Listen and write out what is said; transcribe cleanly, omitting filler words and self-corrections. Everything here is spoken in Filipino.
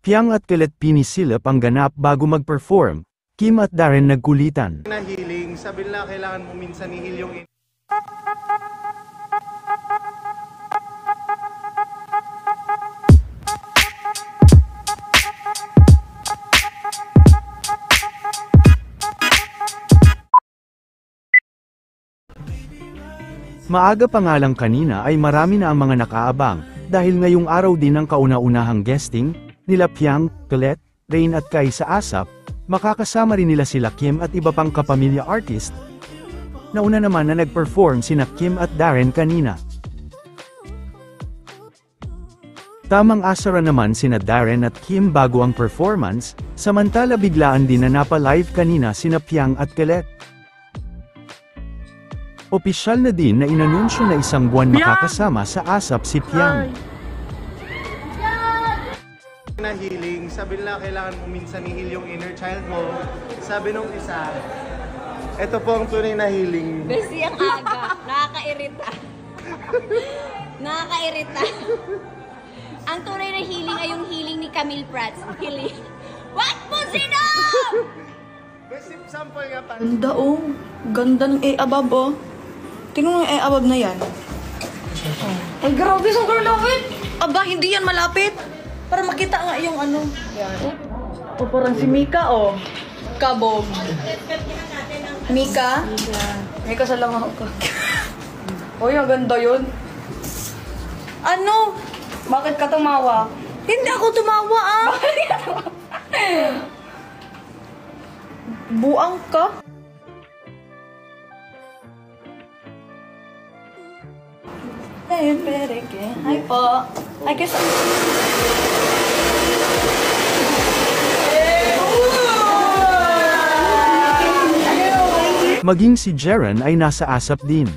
Piang at Colette pinisilip ang ganap bago mag-perform. Kim at Darren nagkulitan. Na healing, sabi nila kailangan mo minsan i-heal yung Maaga pa nga lang kanina ay marami na ang mga nakaabang, dahil ngayong araw din ang kauna-unahang guesting, nila Piang, Colette, Rain at Kai sa ASAP, makakasama rin nila sila Kim at iba pang kapamilya artist. Nauna naman na nag-perform sina Kim at Darren kanina. Tamang asara naman sina Darren at Kim bago ang performance, samantala biglaan din na napa-live kanina sina Piang at Colette. Opisyal na din na inanunsyo na isang buwan makakasama sa ASAP si Piang. na healing, sabi nila kailangan mo minsan i-heal yung inner child mo. Sabi nung isa, ito po ang tunay na healing. Besi ang aga, nakakairita. Nakakairita. Ang tunay na healing ay yung healing ni Camille Prats. Healing. What po sino? Best sample nga pa. Ganda oh. Ganda ng A-above oh. Tingnan mo yung A-above na yan. Ay grabe, sobrang lapit. Aba, hindi yan malapit. Para makita nga yung ano. Yan. Oh, parang si Mika oh. Kabog. Mika? Mika sa lang ako. Uy, ang ganda yun. Ano? Bakit ka tumawa? Hindi ako tumawa ah. Bakit ka tumawa? Buang ka? Hi po. I guess Maging si Jaren ay nasa ASAP din.